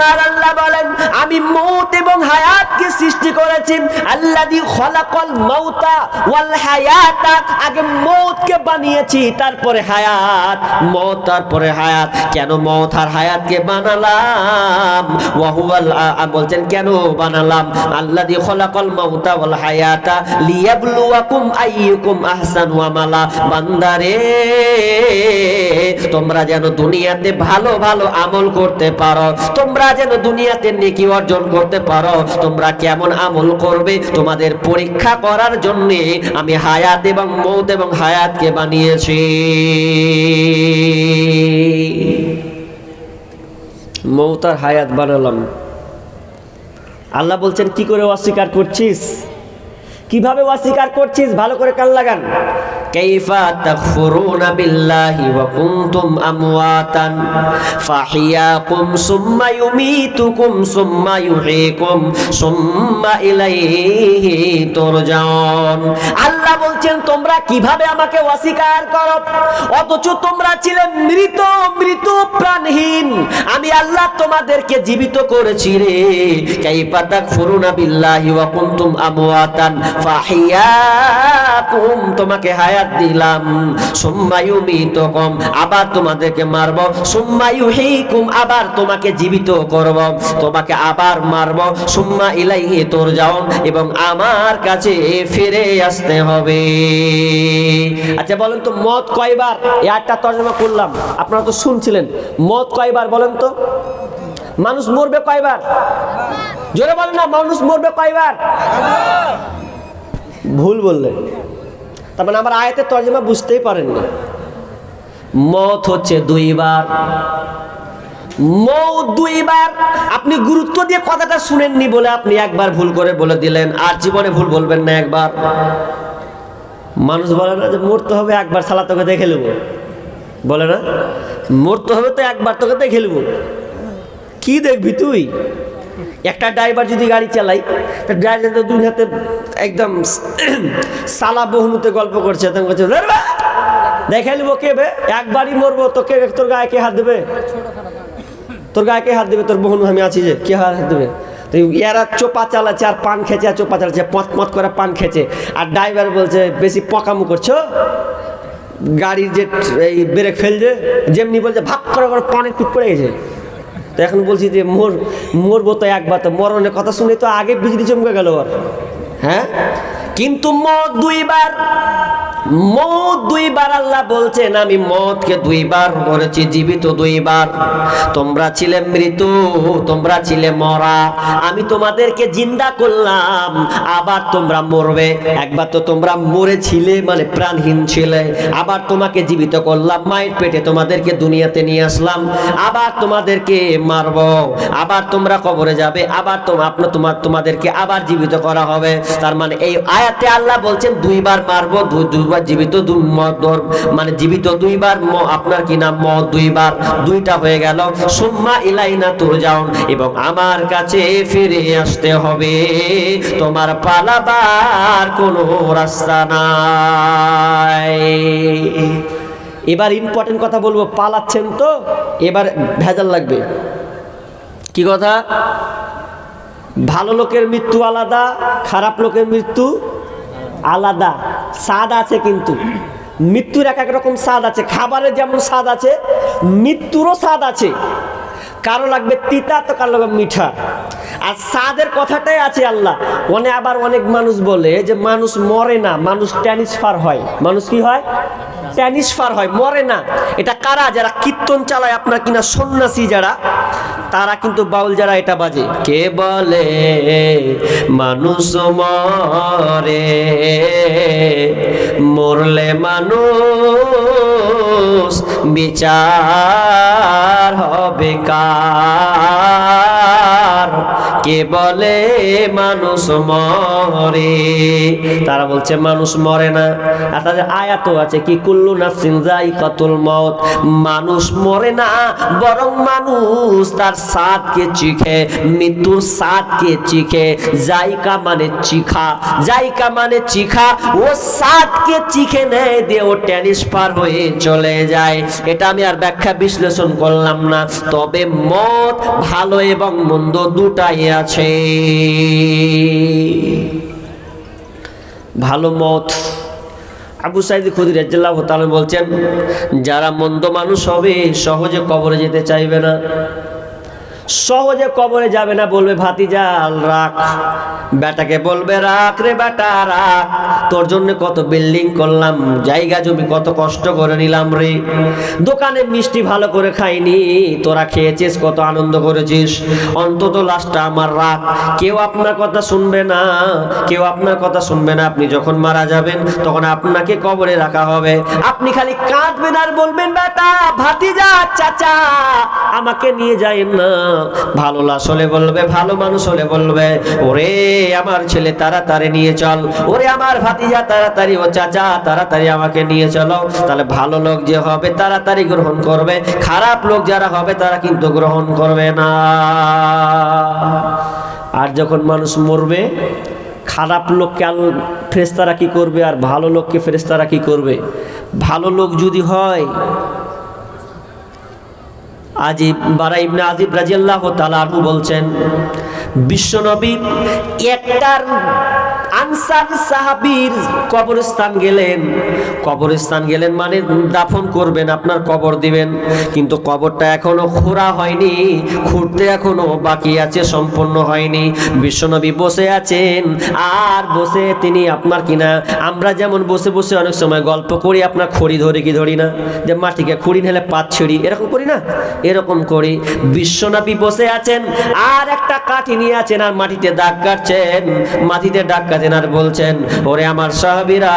আমার আল্লাহ বলেন আমি মউত এবং হায়াতকে সৃষ্টি করেছি। আল্লাযী খলাকাল মাউতা ওয়াল হায়াতা, আগে মউতকে বানিয়েছি তারপরে হায়াত, মউত তারপরে হায়াত। কেন মউত আর হায়াতকে বানালাম? ওয়া হুয়াল বলছেন কেন বানালাম? আল্লাযী খলাকাল মাউতা ওয়াল হায়াতা লিয়াবলুয়াকুম আইয়ুকুম আহসানু আমালা। বান্দারে তোমরা যেন দুনিয়াতে ভালো ভালো আমল করতে পারো, তোমরা যেন দুনিয়াতে নেকি অর্জন করতে পারো। তোমরা কেমন আমল করবে তোমাদের পরীক্ষা করার জন্য আমি হায়াত এবং মউত এবং হায়াতকে বানিয়েছি। মউত আর হায়াত বানালাম। আল্লাহ বলছেন কি করে অস্বীকার করছিস, কিভাবে অস্বীকার করছিস? ভালো করে কান লাগান। কাইফা তাকফুরুনা বিল্লাহি ওয়া কুনতুম আমওয়াতান ফাহিয়াকুম সুম্মা ইউমীতুকুম সুম্মা ইউহয়িকুম সুম্মা ইলাইহি তুরজাউন। আল্লাহ বলছেন তোমরা কিভাবে আমাকে অস্বীকার করো, অথচ তোমরা ছিলে মৃত, মৃত প্রাণহীন। আমি আল্লাহ তোমাদেরকে জীবিত করেছি রে। কাইফা তাকফুরুনা বিল্লাহি ওয়া কুনতুম আমওয়াতান ফাহিয়াকুম, তোমাকে হায়াত দিলাম, সুম্মা ইউমীতুকুম, আবার তোমাদেরকে মারব, সুম্মা ইউহয়িকুম, আবার তোমাকে জীবিত করব, তোমাকে আবার মারব, সুম্মা ইলাইহি তুরজাউন, এবং আমার কাছে ফিরে আসতে হবে। আচ্ছা বলেন তো মওত কয়বার? এই আয়াতটা তরজমা করলাম, আপনারা তো শুনছিলেন। মওত কয়বার বলেন তো? মানুষ মরবে কয়বার? জোরে বলেন না, মানুষ মরবে কয়বার? ভুল বললেন। তার মানে আমার আয়াতের তরজমা বুঝতেই পারেননি। মওত হচ্ছে দুইবার, মওত দুইবার। আপনি গুরুত্ব দিয়ে কথাটা শুনেননি বলে আপনি একবার ভুল করে বলে দিলেন, আর জীবনে ভুল বলবেন না একবার। মানুষ বলে না যে মরতে হবে একবার, শালা তোকে দেখে নেবো, বলে না মরতে হবে তো একবার, তোকে দেখে নেবো। কি দেখবি তুই? একটা ড্রাইভার যদি গাড়ি চালাই, ড্রাইভার দুই হাতে একদম সালা বহুমুতে গল্প করছে, দেখে নেবো কে বে, একবারই মরবো, তোকে তোর গায়ে কে হাত দেবে? তোর গায়ে কে হাত দেবে? তোর বহুন আমি আছি যে, কে হাত দেবে? তো এরা চোপা চালাচ্ছে আর পান খেছে, আর চোপা চালাচ্ছে, পথ পথ করে পান খেছে, আর ড্রাইভার বলছে বেশি পকামু করছো, গাড়ির যে এই ব্রেক ফেলছে যেমনি বলছে ভাগ করে করে পানের পিট পড়ে গেছে। তো এখন বলছি যে মরবো তো একবার, তো মরণের কথা শুনে তো আগে বিজলি চমকে গেল। হ্যাঁ, কিন্তু মওত দুইবার, মওত দুইবার। আল্লাহ বলছেন আমি মওতকে দুইবার করেছি জীবিত দুইবার। তোমরা ছিলে মৃত, তোমরা ছিলে মরা, আমি তোমাদেরকে জিন্দা করলাম, আবার তোমরা মরবে। একবার তো তোমরা মরেছিলে, মানে প্রাণহীন ছিলে, আবার তোমাকে জীবিত করলাম, মায়ের পেটে তোমাদেরকে দুনিয়াতে নিয়ে আসলাম, আবার তোমাদেরকে মারব, আবার তোমরা কবরে যাবে, আবার তোমাদেরকে আবার জীবিত করা হবে। তার মানে এই আয়াতে আল্লাহ বলছেন দুইবার মারবো, দুইবার জীবিত, মানে জীবিত দুইবার, আপনার কি নাম মওত দুইবার, দুইটা হয়ে গেল। সুম্মা ইলাইনা তুরজাউন, এবং আমার কাছে ফিরে আসতে হবে, তোমার পালাবার কোনো রাস্তা নাই। এবার ইম্পর্টেন্ট কথা বলবো, পালাচ্ছেন তো এবার ভেজাল লাগবে। কি কথা? ভালো লোকের মৃত্যু আলাদা, খারাপ লোকের মৃত্যু আলাদা। স্বাদ আছে, কিন্তু মৃত্যুর এক এক রকম স্বাদ আছে। খাবারের যেমন স্বাদ আছে, মৃত্যুরও স্বাদ আছে। কারো লাগবে তিতা, তো কারো লাগবে মিঠা। আর স্বাদের কথাটাই আছে আল্লাহ। আবার অনেক মানুষ বলে যে মানুষ মরে না, মানুষ ট্রান্সফার হয়। মানুষ কি হয়? ট্রান্সফার হয়, মরে না। এটা কারা? যারা কীর্তন চালায়, আপনার কিনা সন্ন্যাসী যারা, তারা কিন্তু বাউল যারা এটা বাজে। কে বলে মানুষ মরে, মরলে মানুষ বিচার হবে কার? কে বলে মানুষ মরে? তারা বলছে মানুষ মরে না। আর তাদের আয়াতও আছে কি, কুল্লু নাফসিন যায়িকাতুল মাউত, মানুষ মরে না, বরং মানুষ তার স্বাদকে চিখে, মৃত্যুর স্বাদকে চিখে। জায়কা মানে চিখা, জায়কা মানে চিখা, ও স্বাদকে চিখে নেয় দিয়ে ও ট্রান্সফার হয়ে চলে যায়। এটা আমি আর ব্যাখ্যা বিশ্লেষণ করলাম না, তবে মত ভালো এবং মন্দ দুটাই আছে। ভালো মত, আবু সাঈদ খুদরি রাদিয়াল্লাহু তাআলা বলছেন, যারা মন্দ মানুষ হবে সহজে কবরে যেতে চাইবে না, সহজে কবরে যাবে না। বলবে ভাতিজা রাখ, বেটাকে বলবে রাখ রে বেটা রাখ, তোর জন্য কত বিল্ডিং করলাম, জায়গা জমি কত কষ্ট করে নিলাম রে, দোকানে মিষ্টি ভালো করে খাইনি, তোরা খেয়েছিস, কত আনন্দ করেছিস, অন্তত লাশটা আমার রাখ। কেউ আপনার কথা শুনবে না, কেউ আপনার কথা শুনবে না। আপনি যখন মারা যাবেন তখন আপনাকে কবরে রাখা হবে, আপনি খালি কাঁদবেন আর বলবেন বেটা ভাতিজা চাচা আমাকে নিয়ে যায়েন না। ভালো লাশ হলে বলবে, ভালো মানুষ হলে বলবে, ওরে আমার ছেলে তাড়াতাড়ি নিয়ে চল, ওরে আমার ভাতিজা তাড়াতাড়ি, ও চাচা তাড়াতাড়ি আমাকে নিয়ে চলো। তাহলে ভালো লোক যে হবে তাড়াতাড়ি গ্রহণ করবে, খারাপ লোক যারা হবে তারা কিন্তু গ্রহণ করবে না। আর যখন মানুষ মরবে, খারাপ লোককে ফেরেশতারা কি করবে আর ভালো লোককে ফেরেশতারা কি করবে? ভালো লোক যদি হয়, আজিব বারা ইবনে আজিব রাদিয়াল্লাহু তাআলা আনহু বলছেন, বিশ্বনবী একটার আনসার সাহাবীর কবরস্থান গেলেন, কবরস্থান গেলেন মানে দাফন করবেন, আপনার কবর দিবেন, কিন্তু কবরটা এখনো খোঁড়া হয়নি, খুঁড়তে এখনো বাকি আছে, সম্পূর্ণ হয়নি। বিশ্বনবী বসে আছেন, আর বসে তিনি আপনার কিনা আমরা যেমন বসে বসে অনেক সময় গল্প করি, আপনার খড়ি ধরে কি ধরি না, যে মাটিকে খড়ি ঢেলে পাত ছিঁড়ি, এরকম করি না, এরকম করি। বিশ্বনবী বসে আছেন আর একটা কাঠি নিয়ে আছেন আর মাটিতে দাগ কাটছেন, মাটিতে দাগ কাটছেন আর বলছেন, ওরে আমার সাহাবীরা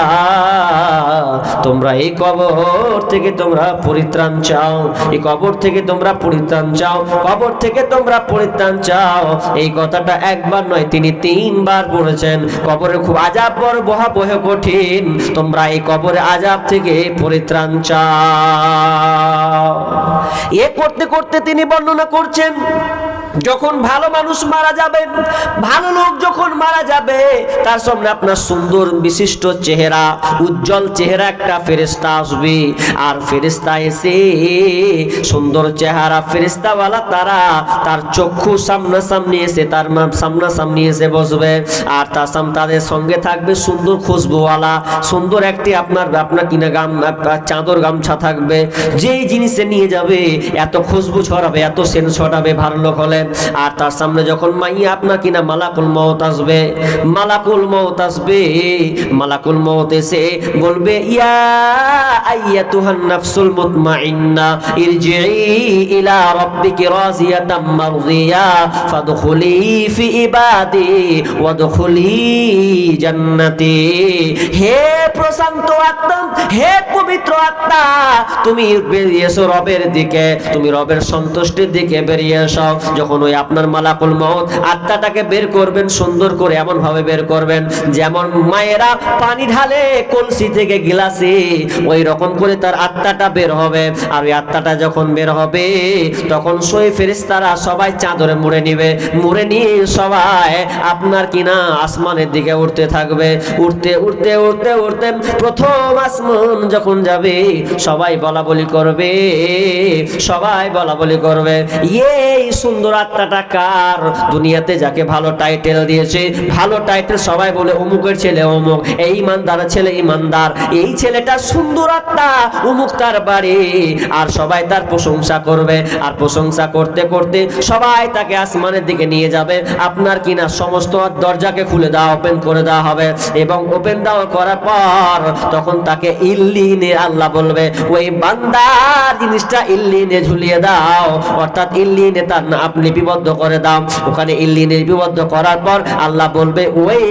তোমরা এই কবর থেকে তোমরা পরিত্রাণ চাও, এই কবর থেকে তোমরা পরিত্রাণ চাও, কবর থেকে তোমরা পরিত্রাণ চাও। এই কথাটা একবার নয়, তিনি 3 বার বলেছেন। কবরে খুব আযাব বড় ভয়াবহ কঠিন, তোমরা এই কবরে আযাব থেকে পরিত্রাণ চাও। এ করতে করতে তিনি বর্ণনা করছেন, যখন ভালো মানুষ মারা যাবে, ভালো লোক যখন মারা যাবে, তার সামনে আপনার সুন্দর বিশিষ্ট চেহারা, উজ্জ্বল চেহারা একটা ফেরেশতা আসবে, আর ফেরেশতা এসে সুন্দর চেহারা ফেরেশতাওয়ালা তারা তার চক্ষু সামনাসামনি এসে তার সামনাসামনি এসে বসবে, আর তার সামনে তাদের সঙ্গে থাকবে সুন্দর খুশবুওয়ালা, সুন্দর একটি আপনার কিনা চাদর গামছা থাকবে, যেই জিনিসে নিয়ে যাবে এত খুশবু ছড়াবে, এত সেন্ট ছড়াবে ভালো লোক হলে। আর তার সামনে যখন মাইয়া আপনার কিনা মালাকুল মউত আসবে, মালাকুল মউত আসবে, মালাকুল মউত এসে বলবে, ইয়া আইয়াতুহান নাফসুল মুতমাইন্না ইরজিই ইলা রাব্বিকি রাজিয়াতাম মারদিয়া ফাদখুলি ফি ইবাদি ওয়াদখুলি জান্নাতি। হে প্রশান্ত আত্মা, হে পবিত্র আত্মা, তুমি বেরিয়ে এসো রবের দিকে, তুমি রবের সন্তুষ্টির দিকে বেরিয়ে এসো। যখন ওই আপনার মালাকুল মউত আত্মাটাকে বের করবেন, সুন্দর করে এমন ভাবে বের করবেন যেমন মায়েরা পানি ঢালে কলসি থেকে গিলাসে, ওই রকম করে তার আত্মাটা বের হবে। আর ওই আত্মাটা যখন বের হবে তখন সই ফেরেশতারা সবাই চাদরে মুড়ে নিবে, মুড়ে নিয়ে সবাই আপনার কিনা আসমানের দিকে উঠতে থাকবে। উঠতে উঠতে উঠতে উঠতে প্রথম আসমান যখন যাবে সবাই বলা বলি করবে, সবাই বলা বলি করবে, এই সুন্দর আত্মাটা কার? দুনিয়াতে যাকে ভালো টাইটেল দিয়েছে, ভালো টাইটেল সবাই বলে অমুকের ছেলে অমুক, এই ইমানদার ছেলে ইমানদার, এই ছেলেটা সুন্দর আত্মা, অমুক তার বাড়ি, আর সবাই তার প্রশংসা করবে। আর প্রশংসা করতে করতে সবাই তাকে আসমানের দিকে নিয়ে যাবে। আপনার কিনা সমস্ত দরজাকে খুলে দেওয়া, ওপেন করে দেওয়া হবে, এবং ওপেন দেওয়া করার পর তখন তাকে ইল্লিনে, আল্লাহ বলবে ওই বান্দার জিনিসটা ইল্লিনে ঝুলিয়ে দাও, অর্থাৎ ইল্লিনে তার আপনি লিপিবদ্ধ করে দাও। ওখানে ইল্লিনে লিপিবদ্ধ করার পর আল্লাহ বলবে ওই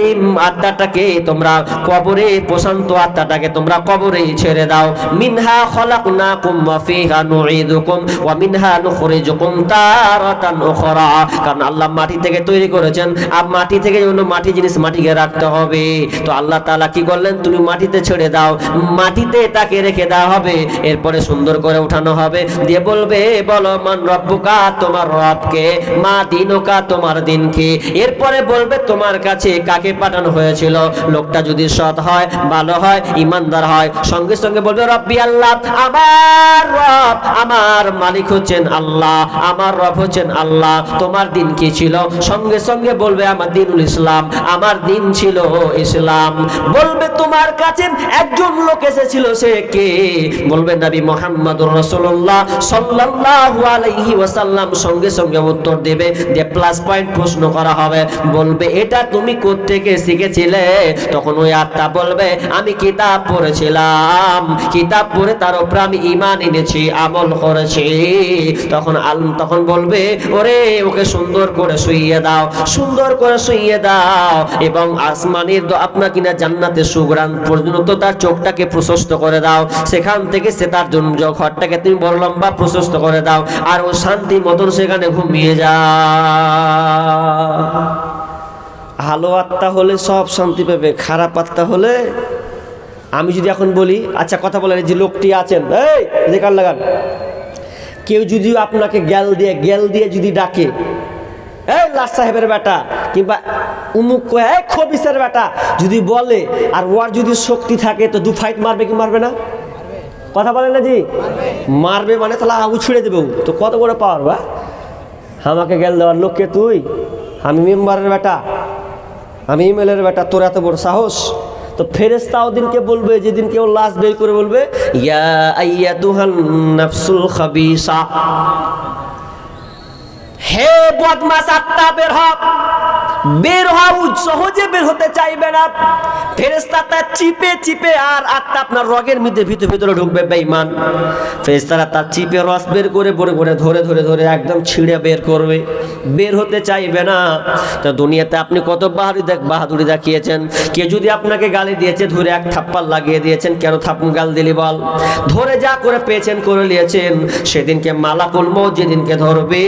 আত্মাটাকে তোমরা কবরে, প্রশান্ত আত্মাটাকে তোমরা কবরে ছেড়ে দাও। মিনহা খলাকনাকুম ওয়া ফিহা নুঈদুকুম ওয়া মিনহা নুখরিজুকুম তারাতান উখরা। কারণ আল্লাহ মাটি থেকে তৈরি করেছেন, আর মাটি থেকে যেন মাটি জিনিস মাটিকে রাখতে হবে। তো আল্লাহ তাআলা কি করলেন, তুমি মাটিতে ছেড়ে দাও, মাটিতে তাকে রেখে দেওয়া হবে। এরপরে সুন্দর করে উঠানো হবে, দিয়ে বলবে বলো মান রব্বুকা, তোমার রবকে, মা দিনুকা, তোমার দিন কি। এরপরে বলবে তোমার কাছে কাকে পাঠানো হয়েছিল। লোকটা যদি সৎ হয়, ভালো হয়, ইমানদার হয়, সঙ্গে সঙ্গে বলবে রব্বি আল্লাহ, আমার রব, আমার মালিক হচ্ছেন আল্লাহ, আমার রব হচ্ছেন আল্লাহ। তোমার দিন কি ছিল? সঙ্গে সঙ্গে বলবে আমার দিনুল ইসলাম, আমার দিন ছিল ইসলাম। বলবে তোমার কাছে একজন লোক এসেছিল, সে কে? বলবে নবী মুহাম্মদুর রাসূলুল্লাহ সাল্লাল্লাহু আলাইহি ওয়াসাল্লাম। সঙ্গে সঙ্গে উত্তর দেবে, যে প্লাস পয়েন্ট প্রশ্ন করা হবে, বলবে এটা তুমি কোত্থেকে শিখেছিলে? তখন ওই আত্মা বলবে আমি কিতাব পড়েছিলাম, কিতাব পড়ে তার উপর আমি ঈমান এনেছি, আমল করেছি। তখন বলবে ওরে ওকে সুন্দর করে শুইয়ে দাও, সুন্দর করে শুইয়ে দাও, এবং আসমানের আপনার কিনা জান্নাতে সুগ্রাণ পর্যন্ত তার চোখটাকে প্রশস্ত করে দাও। সেখান থেকে সে তার জন্য ঘরটাকে তুমি বড় লম্বা প্রশস্ত করে দাও, আর ও শান্তি মতন সেখানে ঘুমিয়ে যাও। ভালো আত্মা হলে সব শান্তি পাবে, খারাপ আত্মা হলে, আমি যদি এখন বলি, আচ্ছা কথা বলেন, যে লোকটি আছেন, এই যে কান লাগান, কেউ যদি আপনাকে গ্যাল দিয়ে যদি ডাকে, এই লাট সাহেবের বেটা, কিংবা উমুক খবিসের বেটা যদি বলে, আর ওর যদি শক্তি থাকে তো দু ফাইট মারবে কি মারবে না? কথা বলেন না জি? মারবে, মানে তাহলে আগু ছুড়ে দেবে। তো কত বড় পাওয়ার বা? আমাকে গেল দেওয়ার লোককে তুই, আমি মেম্বারের বেটা, আমি ইমেলের বেটা, তোর এত বড় সাহস? তো ফেরেশতা ওদিনকে বলবে, যেদিন কেউ লাশ বের করে বলবে ইয়া আইয়াতুহান নাফসুল খাবিসা, হে বদমাশ আত্মা বের হ, বের হও। সহজে বের হতে চাইবে না, ফেরেশতাটা চিপে চিপে, আর আত্মা আপনার রগের মধ্যে ভিতরে ঢুকবে বেঈমান। ফেরেশতারা তার চিপে রস বের করে ধরে একদম ছিঁড়ে বের করবে, বের হতে চাইবে না। তো দুনিয়াতে আপনি কত বাহাদুরি দেখিয়েছেন। কে যদি আপনাকে গালি দিয়েছে, ধরে এক থাপ্পড় লাগিয়ে দিয়েছেন, কেন গাল দিলি বল? ধরে যা করে পেয়েছেন করে নিয়েছেন। সেদিনকে মালাকুল মউত যেদিনকে ধরবে,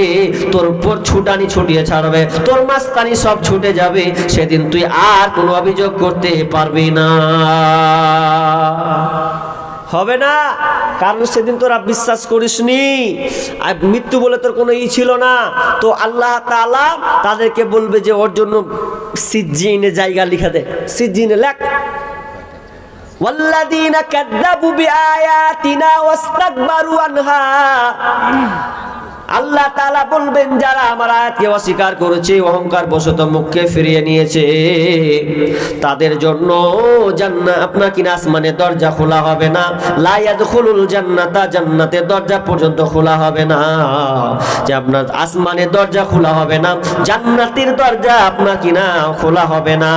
তোর উপর ছুটানি ছুটিয়ে ছাড়বে, তোর মাস্তানি সব ছুটে যাবে। সেদিন তুই আর কোনো অভিযোগ করতে পারবি না, হবে না। কারণ সেদিন তোরা বিশ্বাস করিসনি, আর মৃত্যু বলে তোর কোনো ছিল না। তো আল্লাহ তাআলা তাদেরকে বলবে যে ওর জন্য সিজ্জিনে জায়গা লিখে দে, সিজ্জিনে লেখ, ওয়াল্লাযীনা কাযযাবু বিআয়াতিনা ওয়াস্তাকবারু আনহা। আল্লাহ তাআলা বলবেন যারা আমার আয়াতকে অস্বীকার করেছে, অহংকার বশত মুখকে ফিরিয়ে নিয়েছে, তাদের জন্য জান্নাত আপনার কিনা আসমানের দরজা খোলা হবে না। লা ইয়াদখুলুল জান্নাতা, জান্নাতের দরজা পর্যন্ত খোলা হবে না, যে আপনার আসমানের দরজা খোলা হবে না, জান্নাতের দরজা আপনার কিনা খোলা হবে না।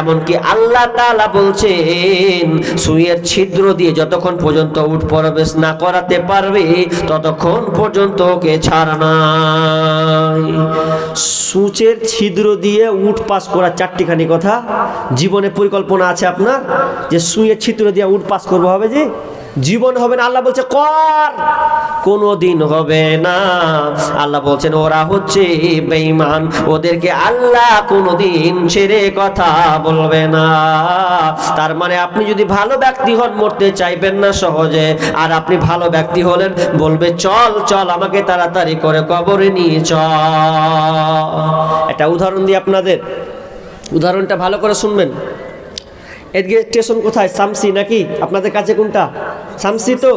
এমনকি আল্লাহ তাআলা বলছেন সুইয়ের ছিদ্র দিয়ে যতক্ষণ পর্যন্ত উঠ প্রবেশ না করাতে পারবে, ততক্ষণ পর্যন্ত ওকে ছাড় নাই। সূচের ছিদ্র দিয়ে উঠ পাস করা, চারটিখানি কথা জীবনে পরিকল্পনা আছে আপনার, যে সুইয়ের ছিদ্র দিয়ে উঠ পাস করবো, হবে যে জীবন হবে না। আল্লাহ বলছে কর, কোনোদিন হবে না। আল্লাহ বলছেন ওরা হচ্ছে বেঈমান, ওদেরকে আল্লাহ কোনোদিন ছেড়ে কথা বলবে না। তার মানে আপনি যদি ভালো ব্যক্তি হন, মরতে চাইবেন না সহজে, আর আপনি ভালো ব্যক্তি হলেন, বলবে চল চল আমাকে তাড়াতাড়ি করে কবরে নিয়ে চল। একটা উদাহরণ দিই আপনাদের, উদাহরণটা ভালো করে শুনবেন। এদিকে স্টেশন কোথায়? শামসি নাকি? আপনাদের কাছে কোনটা? শামসি। তো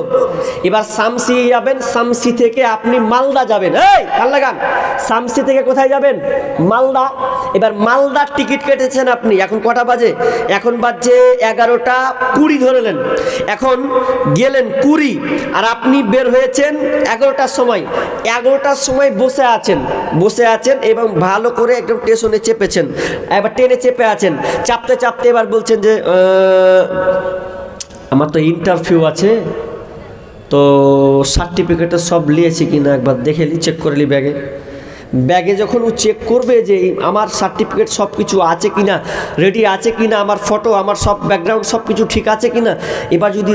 এবার শামসি যাবেন, শামসি থেকে আপনি মালদা যাবেন। এই কান লাগান, শামসি থেকে কোথায় যাবেন? মালদা। এবার মালদার টিকিট কেটেছেন আপনি, এখন কটা বাজে? এখন বাজছে 11:20 ধরলেন। এখন গেলেন 20, আর আপনি বের হয়েছেন 11টার সময়। 11টার সময় বসে আছেন এবং ভালো করে একদম স্টেশনে চেপেছেন, এবার ট্রেনে চেপে আছেন, চাপতে চাপতে এবার বলছেন যে আমার তো ইন্টারভিউ আছে, তো সার্টিফিকেটটা সব নিয়েছি কিনা একবার দেখে নি, চেক করে নি ব্যাগে। ব্যাগে যখন ও চেক করবে যে আমার সার্টিফিকেট সব কিছু আছে কিনা, রেডি আছে কিনা, আমার ফটো, আমার সব ব্যাকগ্রাউন্ড সব কিছু ঠিক আছে কিনা, এবার যদি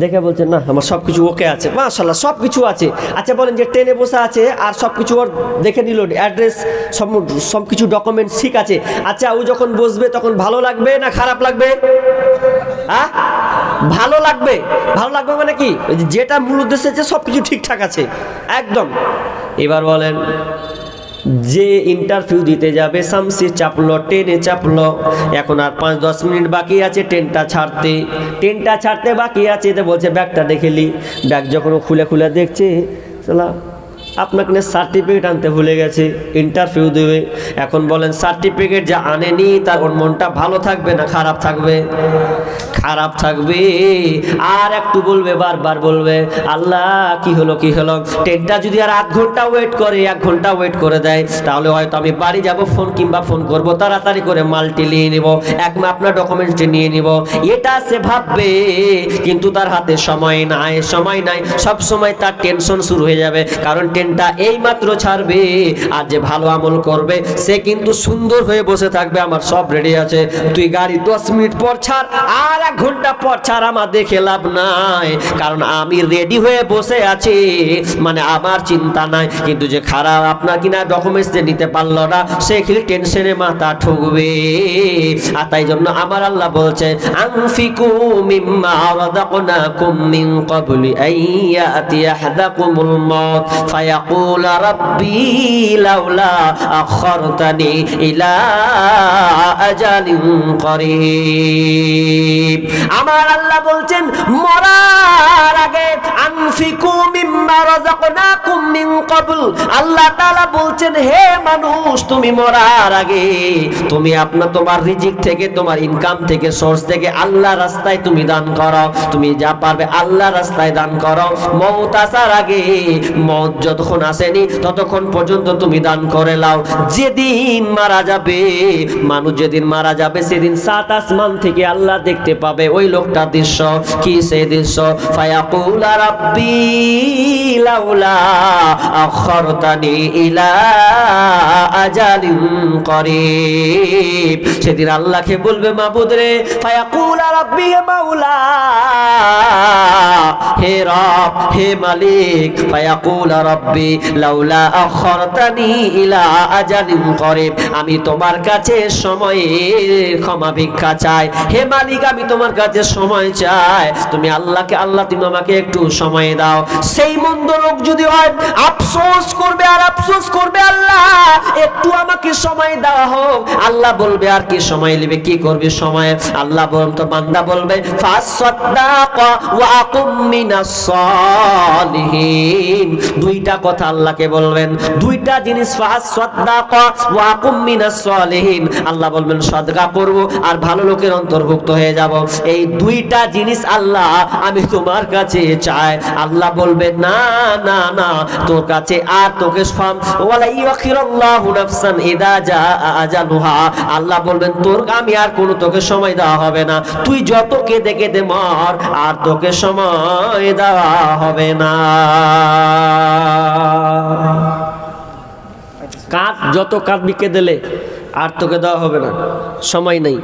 দেখে বলছে না আমার সব কিছু ওকে আছে, মাশাআল্লাহ সব কিছু আছে। আচ্ছা বলেন যে ট্রেনে বসে আছে আর সব কিছু ওর দেখে নিল, অ্যাড্রেস সব কিছু ডকুমেন্টস ঠিক আছে, আচ্ছা ও যখন বসবে তখন ভালো লাগবে না খারাপ লাগবে? হ্যাঁ, ভালো লাগবে। ভালো লাগবে মানে কি, যেটা মূল উদ্দেশ্য আছে সব কিছু ঠিকঠাক আছে একদম। এবার বলেন যে ইন্টারভিউ দিতে যাবে, শামসি চাপলো, ট্রেনে চাপলো, এখন আর 5-10 মিনিট বাকি আছে ট্রেনটা ছাড়তে বাকি আছে। তো বলছে ব্যাগটা দেখে নি। ব্যাগ যখন ও খুলে দেখছে, সালা আপনাকে সার্টিফিকেট আনতে ভুলে গেছে, ইন্টারভিউ দেবে। এখন বলেন সার্টিফিকেট যা আনেনি তার ওর মনটা ভালো থাকবে না খারাপ থাকবে? খারাপ থাকবে। আর একটু বলবে, বারবার বলবে আল্লাহ কি হলো। ট্রেনটা যদি আর 1 ঘন্টা ওয়েট করে, 1 ঘন্টা ওয়েট করে দেয়, তাহলে হয়তো আমি বাড়ি যাব, ফোন করব, তাড়াতাড়ি করে মালটি নিয়ে নিব, আপনার ডকুমেন্টসটি নিয়ে নিব, এটা সে ভাববে। কিন্তু তার হাতে সময় নাই, সব সময় তার টেনশন শুরু হয়ে যাবে, কারণ ট্রেনটা এই মাত্র ছাড়বে। আর যে ভালো আমল করবে সে কিন্তু সুন্দর হয়ে বসে থাকবে, আমার সব রেডি আছে, তুই গাড়ি 10 মিনিট পর ছাড় আর 1 ঘন্টা পর ছাড়, আমার দেখে লাভ নাই, কারণ আমি রেডি হয়ে বসে আছি, মানে আমার চিন্তা নাই। কিন্তু যে খারাপ আপনার কিনা ডকুমেন্টস নিতে পারলো না, সে খালি টেনশনে মাথা ঠুকবে। আর তাই জন্য আমার আল্লাহ বলছে আনফিকু মিম্মা রাযাকনাকুম মিন ক্বাবলি আইয়াতি আহাদাকুমুল মাউত ফায়াকুল রাব্বি লাউলা আখরতানি ইলা আজালিন করিব। আমার আল্লাহ বলছেন মরার আগে আনফিকু মিম্মা রাযাকনাকুম মিন ক্বাবল, আল্লাহ তাআলা বলছেন হে মানুষ তুমি মরার আগে তুমি তোমার রিজিক থেকে, তোমার ইনকাম থেকে, সোর্স থেকে আল্লাহর রাস্তায় তুমি দান করো, তুমি যা পারবে আল্লাহর রাস্তায় দান করো। মওত আসার আগে, মওত যতক্ষণ আসেনি ততক্ষণ পর্যন্ত তুমি দান করে লাও। যেদিন মারা যাবে মানুষ, যেদিন মারা যাবে সেদিন 7 আসমান থেকে আল্লাহ দেখতে পাবে ওই লোকটার দৃশ্য। কি সেই দৃশ্য? ফায়াকুল রাব্বি লাউলা আখরতানি ইলা আজালিন করিব। সেদিন আল্লাহকে বলবে মাবুদ রে, ফায়াকুল রাব্বি হে মাওলা, হে রব, হে মালিক, ফায়াকুল রাব্বি লাউলা আখরতানি ইলা আজালিন করিব, আমি তোমার কাছে সময়ের ক্ষমা ভিক্ষা চাই। হে মালিক আমি তোমার কাছে সময় চাই, তুমি আল্লাহকে, আল্লাহ তুমি আমাকে একটু সময় দাও। সেই মন্দ লোক যদি হয় আফসোস করবে আর আফসোস করবে, আল্লাহ একটু আমাকে সময় দেওয়া হোক। আল্লাহ বলবে আর কি সময় নেবে, কি করবে সময়? আল্লাহ বলেন তো বান্দা বলবে ফাসাদাকা ওয়া আকুম মিনাস সালিহিন। দুইটা কথা আল্লাহকে বলবেন, দুইটা জিনিস, ফাসাদাকা ওয়া আকুম মিনাস সালিহিন। আল্লাহ বলবেন সদকা করব আর ভালো লোকের অন্তর্ভুক্ত হয়ে যাব। এই দুইটা জিনিস আল্লাহ আমি তোমার কাছে চাই। আল্লাহ বলবে না না না, তোর কাছে আর তোকে ওয়ালা ইউখিরুল্লাহু নাফসান ইদা জাআ আজালুহা, আল্লাহ বলবেন তোর আমি আর কোনো তোকে সময় দেওয়া হবে না, তুই যত কেঁদে কেঁদে মর, আর তোকে সময় দেওয়া হবে না। যত কাঁদবি কেঁদেলে আর তোকে দেওয়া হবে না, সময় নেই।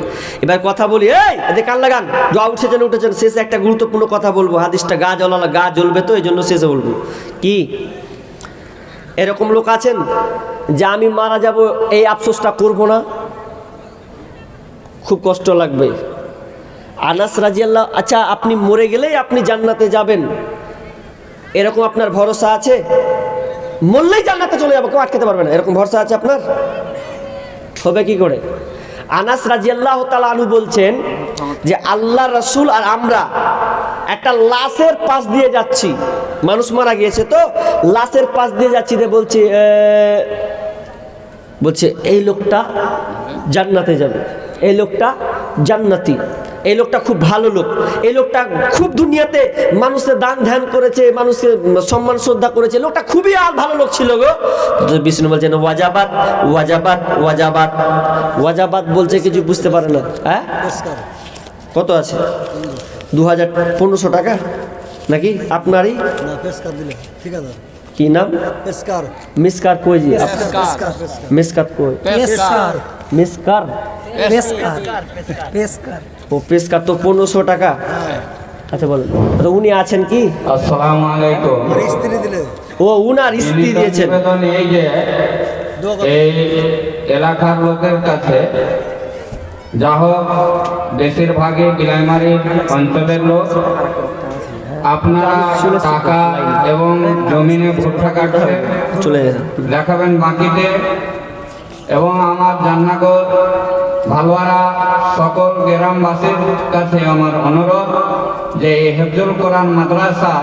এবার কথা বলি, এই এদের কান লাগান, দোয়া উঠেছেন, শেষে একটা গুরুত্বপূর্ণ কথা বলবো। হাদিসটা গা জ্বলবে তো এই জন্য শেষে বলবো। কি এরকম লোক আছেন যে আমি মারা যাব এই আফসোসটা করবো না, খুব কষ্ট লাগবে। আনাস রাদিয়াল্লাহু, আচ্ছা আপনি মরে গেলেই আপনি জান্নাতে যাবেন এরকম আপনার ভরসা আছে? মরলেই জান্নাতে চলে যাবো, কেউ আটকাতে পারবে না, এরকম ভরসা আছে আপনার? হবে কি করে? আনাস রাদিয়াল্লাহু তাআলা আনহু বলছেন যে আল্লাহ রাসূল আর আমরা একটা লাশের পাশ দিয়ে যাচ্ছি, মানুষ মারা গিয়েছে তো লাশের পাশ দিয়ে যাচ্ছি, বলছে এই লোকটা জান্নাতে যাবে, এই লোকটা জান্নাতি, এই লোকটা খুব ভালো লোক, এই লোকটা খুব দুনিয়াতে মানুষের দান ধ্যান করেছে, মানুষের সম্মান শ্রদ্ধা করেছে, লোকটা খুবই ভালো লোক ছিল গো। বিষ্ণু বলছেন ওয়াজাবাত ওয়াজাবাত ওয়াজাবাত। ওয়াজাবাত বলছে কিছু বুঝতে পারে না। হ্যাঁ কত আছে? 2500 টাকা। নাকি আপনারই? না, পেশকার দিলে ঠিক আছে। কি নাম? পেশকার। মিসকার কই জি? পেশকার। মিসকাত কই? পেশকার। মিসকার। পেশকার। পেশকার। ও পেশকার তো 1500 টাকা। আচ্ছা বলেন, তো উনি আছেন কি? আসসালামু আলাইকুম। স্ত্রী দিলে ও উনার স্ত্রী দিয়েছেন। নিবেদন এই যে এই এলাকার লোকের কাছে যা হোক বেশিরভাগই বিলাইমারি অঞ্চলের লোক, আপনারা টাকা এবং জমিনে ভুট্টা কাটছে চলে গেছেন। দেখাবেন বাকিতে, এবং আমার জান্নাগর ভালোয়ারা সকল গ্রামবাসীর কাছে আমার অনুরোধ যে এই হেফজুল কোরআন মাদ্রাসা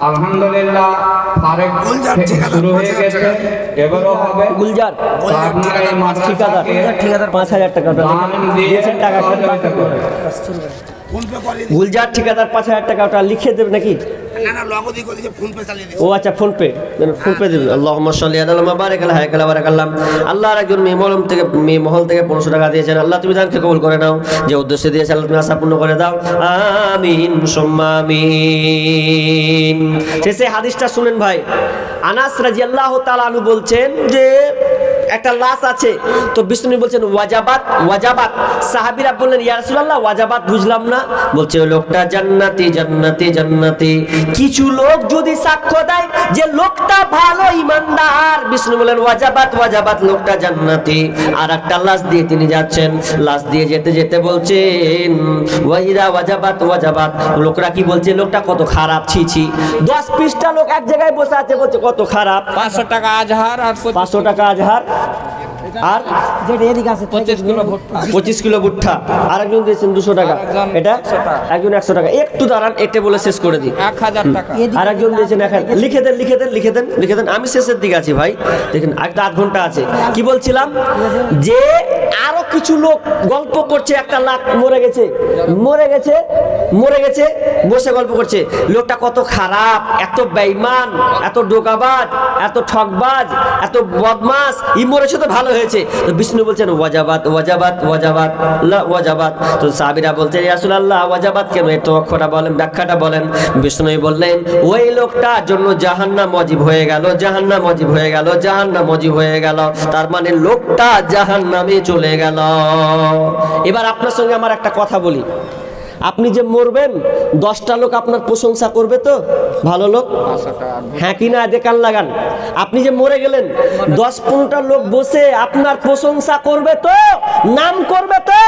আলহামদুলিল্লাহ ফারেক থেকে শুরু হয়ে গেছে, এবারও হবে। গুলজার তো আপনারা এই মাদ্রাসাকে ঠিকাদার 5000 টাকা দান দিয়ে দিয়েছেন, টাকা সহযোগিতা করুন। গুলজার ঠিকাদার 5000 টাকা ওটা লিখে দেবে নাকি? ও আচ্ছা ফোন পে, ফোন পে দিবেন। আল্লাহুম্মা সাল্লি আলা মুবারক আলা হায়াকালা বারাকাল্লাম। আল্লাহর একজন মেয়ে মহল থেকে 1500 টাকা দিয়েছেন। আল্লাহ তুমি দানকে কবুল করে নাও, যে উদ্দেশ্যে দিয়েছেন আল্লাহ তুমি আশা পূর্ণ করে দাও। আমিন সুম্মা আমিন। শেষে হাদিসটা শুনেন ভাই। আনাস রাদিয়াল্লাহু তাআলা আনহু বলছেন যে একটা লাশ আছে, তো বিষ্ণু বলছেন ওয়াজাবাত ওয়াজাবাত। সাহাবীরা বললেন ইয়া রাসূলুল্লাহ ওয়াজাবাত বুঝলাম না। বলছে ওই লোকটা জান্নাতি জান্নাতি জান্নাতি। কিছু লোক যদি সাক্ষ্য দেয় যে লোকটা ভালো ইমানদার, বিষ্ণু বলেন ওয়াজাবাত ওয়াজাবাত, লোকটা জান্নাতি। আর একটা লাশ দিয়ে তিনি যাচ্ছেন, লাশ দিয়ে যেতে যেতে বলছেন ওয়াইদা ওয়াজাবাত ওয়াজাবাত। লোকরা কি বলছে? লোকটা কত খারাপ, ছি ছি। 10 পৃষ্ঠা লোক এক জায়গায় বসে আছে, বলছে কত খারাপ। 500 টাকা আজহার আর 500 টাকা আজহার আর যেটা এদিকে আছে 25 কিলো ভুট্টা। 25 কিলো ভুট্টা। আরেকজন দিয়েছেন 200 টাকা। আরেকজন এটা 100 টাকা। একজন 100 টাকা। একটু দাঁড়ান, এটা বলে শেষ করে দিই। 1000 টাকা। আরেকজন দিয়েছেন 1000। লিখে দেন লিখে দেন লিখে দেন লিখে দেন। আমি শেষের দিকে আছি ভাই, দেখেন একটা আধ ঘন্টা আছে। কি বলছিলাম যে আরো কিছু লোক গল্প করছে, একটা লাখ মরে গেছে মরে গেছে মরে গেছে, বসে গল্প করছে লোকটা কত খারাপ, এত বেঈমান, এত ডোকাবাজ, এত ঠকবাজ, এত বদমাস, ই মরেছে তো ভালো হয়েছে। তো বিষ্ণু বলছেন ওয়াজাবাত ওয়াজাবাত ওয়াজাবাত লা ওয়াজাবাত। তো সাহাবীরা বলছেন ইয়া রাসূলুল্লাহ ওয়াজাবাত কেন? এর তো অক্ষরটা বলেন, ব্যাখ্যাটা বলেন। বিষ্ণু বললেন ওই লোকটার জন্য জাহান্নাম ওয়াজিব হয়ে গেল, জাহান্নাম ওয়াজিব হয়ে গেল, জাহান্নাম ওয়াজিব হয়ে গেল। তার মানে লোকটা জাহান্নামে চলে গেল। এবার আপনার সঙ্গে আমার একটা কথা বলি, আপনি যে মরবেন 10টা লোক আপনার প্রশংসা করবে তো? ভালো লোক, হ্যাঁ কি না দেখান লাগান। আপনি যে মরে গেলেন 10-15টা লোক বসে আপনার প্রশংসা করবে তো? নাম করবে তো?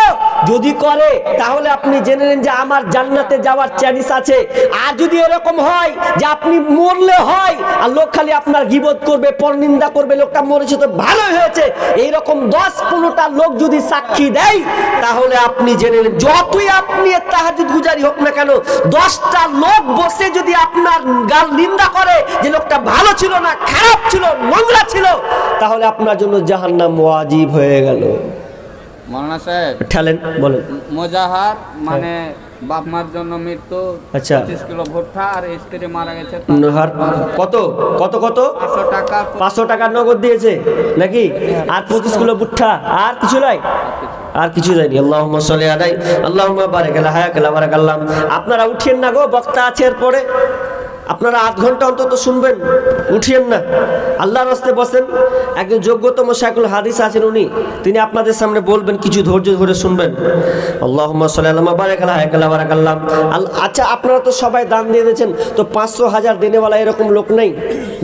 যদি করে তাহলে আপনি জেনে নেন যে আমার জান্নাতে যাওয়ার চান্স আছে। আর যদি এরকম হয় যে আপনি মরলে হয় আর লোক খালি আপনার গীবত করবে, পরনিন্দা করবে, লোকটা মরেছে তো ভালো হয়েছে, এইরকম 10-15টা লোক যদি সাক্ষী দেয়, তাহলে আপনি জেনে নেন যতই আপনি তাহাজ্জুদ গুজারি হোক না কেন, 10টা লোক বসে যদি আপনার গাল নিন্দা করে যে লোকটা ভালো ছিল না, খারাপ ছিল, নোংরা ছিল, তাহলে আপনার জন্য জাহান্নাম ওয়াজিব হয়ে গেল। মাওলানা সাহেব ঠেলেন বলেন। মুজাহার মানে বাপ মার জন্য মৃত্যু, আচ্ছা। 25 কিলো ভুট্টা, আর স্ত্রী মারা গেছে নহর কত কত কত 500 টাকা। 500 টাকা নগদ দিয়েছে নাকি? আর 25 কিলো ভুট্টা, আর কিছু নাই, আর কিছু যায়নি। আল্লাহুম্মা সাল্লি আলাইহি আল্লাহুম্মা বারিক আলা হায়াকালা বারাকাল্লাম। আপনারা উঠিয়েন না গো, বক্তা আছে এরপরে। আপনারা আধ ঘন্টা অন্তত শুনবেন, উঠিয়েন না, আল্লাহর রাস্তে বসেন। একজন যোগ্যতম শাইখুল হাদিস আছেন, তিনি আপনাদের সামনে বলবেন, কিছু ধৈর্য ধরে শুনবেন। আল্লাহুম্মা সাল্লি আলা বারিক আলা হায়াকালা বারাকাল্লাম। আচ্ছা আপনারা তো সবাই দান দিয়ে দিয়েছেন, তো 500 1000 দেনেওয়ালা এরকম লোক নেই?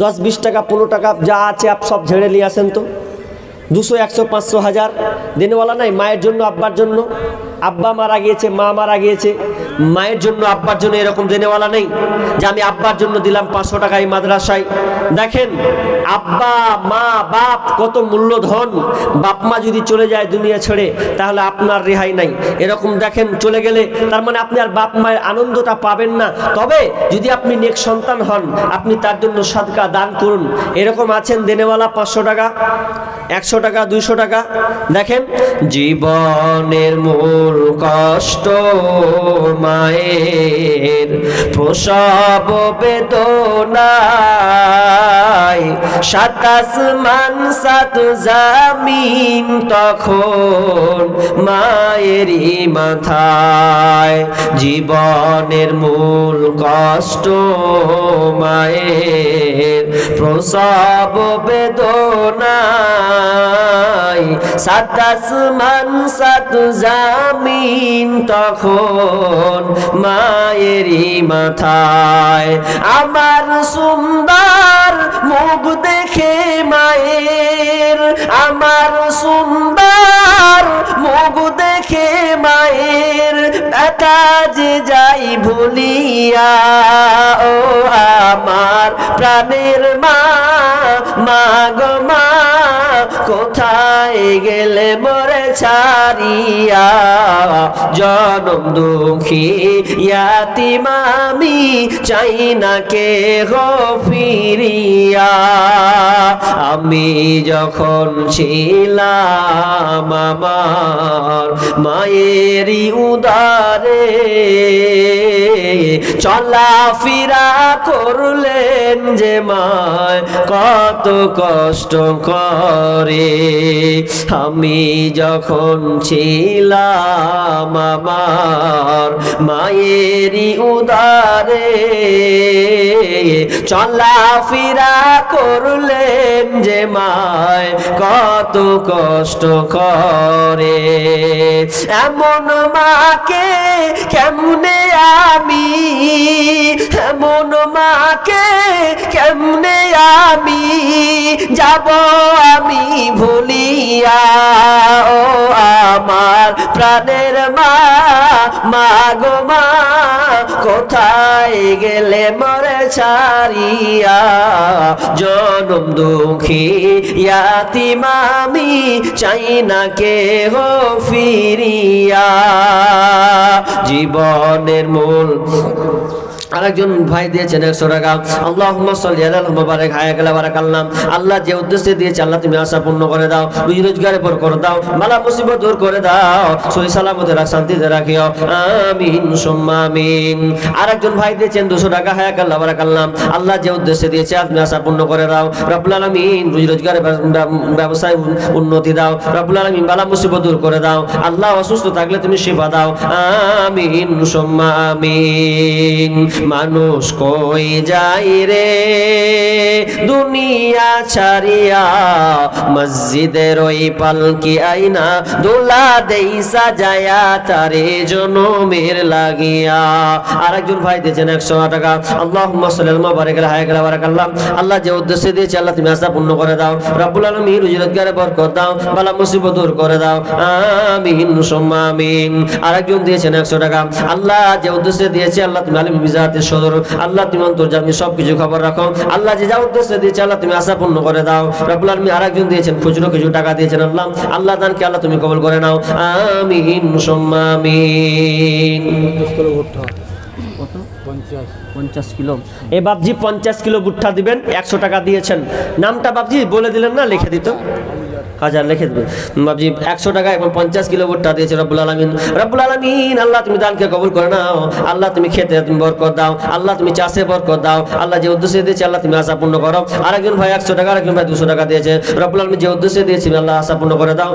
10-20 টাকা 15 টাকা যা আছে আপ সব ঝেড়ে নিয়ে আসেন তো। 200 100 500 1000 দেনেওয়ালা নাই? মায়ের জন্য আব্বার জন্য, আব্বা মারা গিয়েছে, মা মারা গিয়েছে, মায়ের জন্য আব্বার জন্য এরকম দেনেওয়ালা নেই যে আমি আব্বার জন্য দিলাম 500 টাকা এই মাদ্রাসায়? দেখেন আব্বা মা বাপ কত মূল্যধন। বাপ মা যদি চলে যায় দুনিয়া ছেড়ে, তাহলে আপনার রেহাই নাই। এরকম দেখেন চলে গেলে তার মানে আপনি আর বাপ মায়ের আনন্দটা পাবেন না। তবে যদি আপনি নেক সন্তান হন, আপনি তার জন্য সাদকা দান করুন। এরকম আছেন দেনেওয়ালা 500 টাকা? 100 টাকা 200 টাকা। দেখেন, জীবনের মূল কষ্ট মায়ের প্রসব বেদনায়, 7 আসমান 7 জামিন তখন মায়েরই মাথায়। জীবনের মূল কষ্ট মায়ের প্রসব বেদনায়, 7 আসমান 7 জামিন তখন মায়েরই মাথায়। আমার সুন্দর মুখ দেখে মায়ের, আমার সুন্দর মুখ দেখে মায়ের ব্যথা যে যাই ভুলিয়া। ও আমার প্রাণের মা, মা গো মা, কোথায় গেলে মোরে ছাড়িয়া। জনম দুঃখী ইয়াতিম আমি, চাই না কে গো ফিরিয়া। আমি যখন ছিলাম আমার মায়েরই উদারে, চলাফেরা করলেন যে মায় কত কষ্ট করে। আমি যখন ছিলাম আমার মায়েরই উদারে, চলাফেরা করলেন যে মায় কত কষ্ট করে। এমন মাকে কেমনে আমি, এমন মাকে কেমনে আমি যাব আমি ভুলিয়া। ও আমার প্রাণের মা, মা গো মা, কোথায় গেলে মোরে ছাড়িয়া। জনম দুঃখী ইয়াতিম আমি, চাই না কে গো ফিরিয়া। জীবনের মূল আরেকজন ভাই দিয়েছেন 100 টাকা। আল্লাহুম্মা সাল্লি আলা মুবারাক হায়াকালা বারাকাল্লাহ। আল্লাহ যে উদ্দেশ্যে দিয়েছে আল্লাহ তুমি আশা পূর্ণ করে দাও, রুজি রোজগারে পর করে দাও, বালা মুসিবত দূর করে দাও, সহি সালামতে রাখ, শান্তিতে রাখিও, আমিন সুম্মা আমিন। আরেকজন ভাই দিয়েছেন 200 টাকা। হায়াকাল্লা বারাকাল্লাহ। আল্লাহ যে উদ্দেশ্যে দিয়েছে তুমি আশা পূর্ণ করে দাও রব্বুল আলামিন, রুজি রোজগারে ব্যবসায় উন্নতি দাও রব্বুল আলামিন, বালা মুসিবত দূর করে দাও। আল্লাহ অসুস্থ থাকলে তুমি শিফা দাও, আমিন সুম্মা আমিন। মানুষ কই যাই রে দুনিয়া ছাড়িয়া, মসজিদের ওই পালকি আইনা দোলা দেই সাজায়া তারে জনমের লাগিয়া। আরেকজন ভাই দিয়েছেন 100 টাকা। আল্লাহুম্মা সাল্লি আলা মুবারাক হায়াকালা বারাকাল্লাহ। আল্লাহ যে উদ্দেশ্যে দিয়েছে আল্লাহ তুমি আশা পূর্ণ করে দাও রব্বুল আলামিন, রুজি রোজগারে বরকত দাও, বালা মুসিবত দূর করে দাও, আমিন সুম্মা আমিন। আরেকজন দিয়েছেন 100 টাকা। আল্লাহ যে উদ্দেশ্যে দিয়েছে আল্লাহ তুমি আলিম বিজাতের সদর, আল্লাহ তুমি অন্তর্যামী সবকিছু খবর রাখো। আল্লাহ যে যা উদ্দেশ্যে দিয়েছে আল্লাহ তুমি আশা পূর্ণ করে দাও রব্বুল আলামিন। আরেকজন দিয়েছেন খুচরো কিছু টাকা দিয়েছেন আল্লাহ, আল্লাহ দানকে আল্লাহ তুমি কবুল করে নাও, আমিন সুম্মা আমিন। 50 কিলো। এই বাপজি 50 কিলো ভুট্টা দিবেন, 100 টাকা দিয়েছেন। নামটা বাপজি বলে দিলেন না, লিখে দিত হাজার লিখে দেবেন বাপজি। 100 টাকা এবং 50 কিলো ভুট্টা দিয়েছে রব্বুল আলামিন। রব্বুল আলামিন আল্লাহ তুমি দানকে কবুল করে নাও, আল্লাহ তুমি খেতে তুমি বরকত দাও, আল্লাহ তুমি চাষে বরকত দাও, আল্লাহ যে উদ্দেশ্যে দিয়েছে আল্লাহ তুমি আশা পূর্ণ করো। আরেকজন ভাই 100 টাকা, আরেকজন ভাই 200 টাকা দিয়েছে রব্বুল আলামিন, যে উদ্দেশ্যে দিয়েছে আল্লাহ আশা পূর্ণ করে দাও,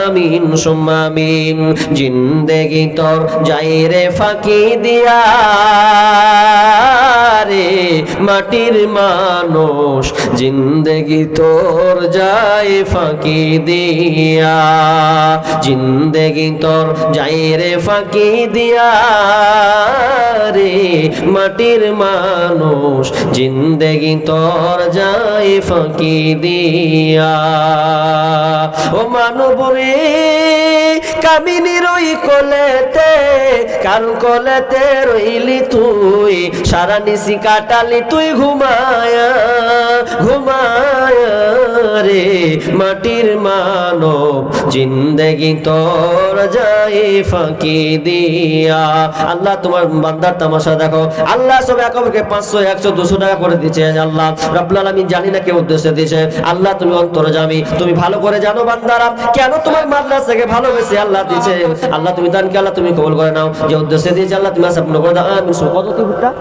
আমিন সুম্মা আমিন। জিন্দেগি তোর যাই রে ফাঁকি দিয়া রে মাটির মানুষ, জিন্দেগি তোর যায় ফাঁকি দিয়া, জিন্দেগি তোর যাই রে ফাঁকি দিয়া রে মাটির মানুষ, জিন্দেগি তোর যায় ফাঁকি দিয়া। ও মানব রে কামিনীর ওই কোলেতে, কান কোলেতে রইলি তুই, সারা নিশি কাটালি তুই ঘুমায়া ঘুমায়া রে রে মাটির মানব, জিন্দেগি তোর যায় ফাঁকি দিয়া। আল্লাহ তোমার বান্দার তামাশা দেখো। আল্লাহ সব একে 500 100 200 টাকা করে দিচ্ছে। আল্লাহ রাব্বুল আলামিন জানি না কে উদ্দেশ্যে দিয়েছে। আল্লাহ তুমি অন্তর্যামী, তুমি ভালো করে জানো বান্দারা কেন তোমার মাদ্রাসাকে ভালোবেসে আল্লাহ দিয়েছে। আল্লাহ তুমি দানকে আল্লাহ তুমি কবুল করে নাও, যে উদ্দেশ্যে দিয়েছে আল্লাহ তুমি আসাপন করে দাও। আমিন। কত কি ভুট্টা?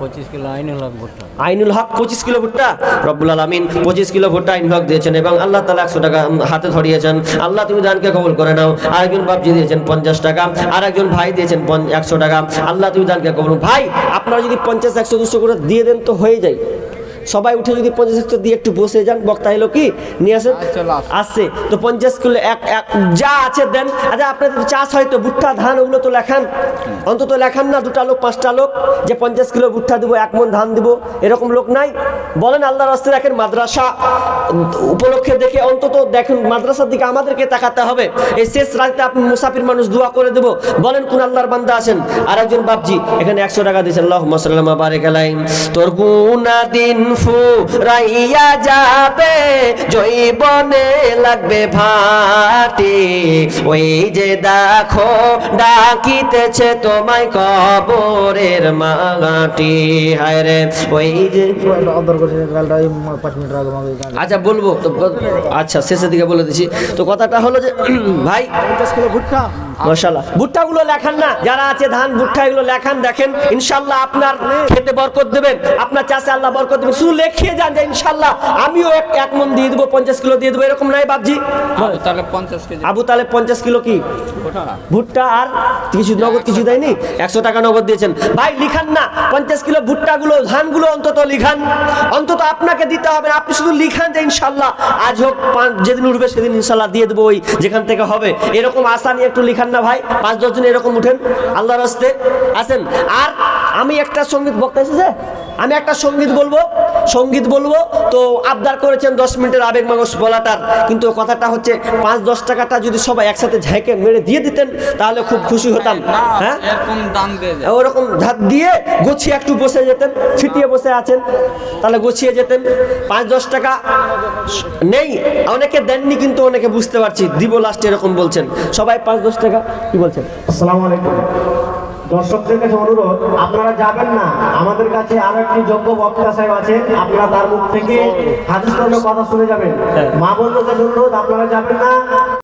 25 কিলো আইনুল হক ভুট্টা। আইনুল হক 25 কিলো ভুট্টা। রব্বুল আলামিন 25 কিলো ভুট্টা আইনুল হক দিয়েছেন এবং আল্লাহ তাআলা 100 টাকা হাতে ধরিয়েছেন। আল্লাহ তুমি দানকে কবুল করে নাও। আরেকজন বাপজি দিয়েছেন 50 টাকা, আরেকজন ভাই দিয়েছেন 100 টাকা। আল্লাহ তুমি দানকে কবুল। ভাই আপনারা যদি 50 100 200 করে দিয়ে দেন তো হয়ে যায়। সবাই উঠে যদি 50 100 দিয়ে একটু বসে যান, বক্তা এলো কি নিয়ে আসেন আসছে তো 50 কিলো এক যা আছে দেন। আচ্ছা আপনাদের তো চাষ হয় তো ভুট্টা ধান ওগুলো তো লেখান, অন্তত লেখান না 2টা লোক 5টা লোক যে 50 কিলো ভুট্টা দিব 1 মণ ধান দিব, এরকম লোক নাই? বলেন আল্লাহর রাস্তায় রাখেন। মাদ্রাসা উপলক্ষে দেখে অন্তত দেখুন, মাদ্রাসার দিকে আমাদেরকে তাকাতে হবে। এই শেষ রাতে আপনি মুসাফির মানুষ দোয়া করে দেব, বলেন কোন আল্লাহর বান্দা আছেন? আর একজন বাপজি এখানে 100 টাকা দিয়েছেন। আল্লাহুম্মা সাল্লি ওয়া বারিক আলাইহি। তোর গুনাহ দিন ফুরাইয়া যাবে, জৈবনে লাগবে ভাটি, ওই যে দেখো ডাকিতেছে তোমায় কবরের মাটি। হায় রে ওই যে, আচ্ছা বলবো তো, আচ্ছা শেষের দিকে বলে দিচ্ছি তো। কথাটা হলো যে ভাই 50 কিলো ভুট্টা, মাশাআল্লাহ ভুট্টাগুলো লেখান না, যারা আছে ধান ভুট্টা এগুলো লেখান। দেখেন ইনশাআল্লাহ আপনার খেতে বরকত দেবেন, আপনার চাষে আল্লাহ বরকত দেবেন। শুধু লিখিয়ে যান যে ইনশাআল্লাহ আমিও 1 মণ দিয়ে দেবো, 50 কিলো দিয়ে দেবো, এরকম নাই বাপজি? তাহলে 50 কেজি আবু তাহলে 50 কিলো কি ভুট্টা আর কিছু নগদ কিছু দেয়নি? 100 টাকা নগদ দিয়েছেন। ভাই লিখান না 50 কিলো ভুট্টাগুলো ধানগুলো অন্তত লিখান, অন্তত আপনাকে দিতে হবে। আপনি শুধু লিখান যে ইনশাআল্লাহ আজ হোক যেদিন উঠবে সেদিন ইনশাআল্লাহ দিয়ে দেবো, ওই যেখান থেকে হবে। এরকম আশা নিয়ে একটু লিখান না ভাই। 5-10 জন এরকম উঠেন আল্লাহর রাস্তে আসেন। আর আমি একটা সঙ্গীত বক্তা এসেছে, আমি একটা সঙ্গীত বলবো তো আবদার করেছেন 10 মিনিটের আবেগ মাগস বলাটার, কিন্তু কথাটা হচ্ছে 5-10 টাকাটা যদি সবাই একসাথে ঝাঁকে মেরে দিয়ে দিতেন তাহলে খুব খুশি হতাম। হ্যাঁ এরকম দান দিয়ে যায়। ওরকম ধাত দিয়ে গুছিয়ে একটু বসে যেতেন, ছিটিয়ে বসে আছেন তাহলে গুছিয়ে যেতেন। 5-10 টাকা নেই, অনেকে দেননি কিন্তু অনেকে বুঝতে পারছি দিব লাস্টে এরকম বলছেন। সবাই 5-10 টাকা কি বলছেন? আসসালামু আলাইকুম। দর্শকদের কাছে অনুরোধ, আপনারা যাবেন না, আমাদের কাছে আরো একটি যোগ্য বক্তা সাহেব আছেন, আপনারা তার মুখ থেকে হাদিস কথা শুনে যাবেন। মা বোনদের কাছে অনুরোধ, আপনারা যাবেন না।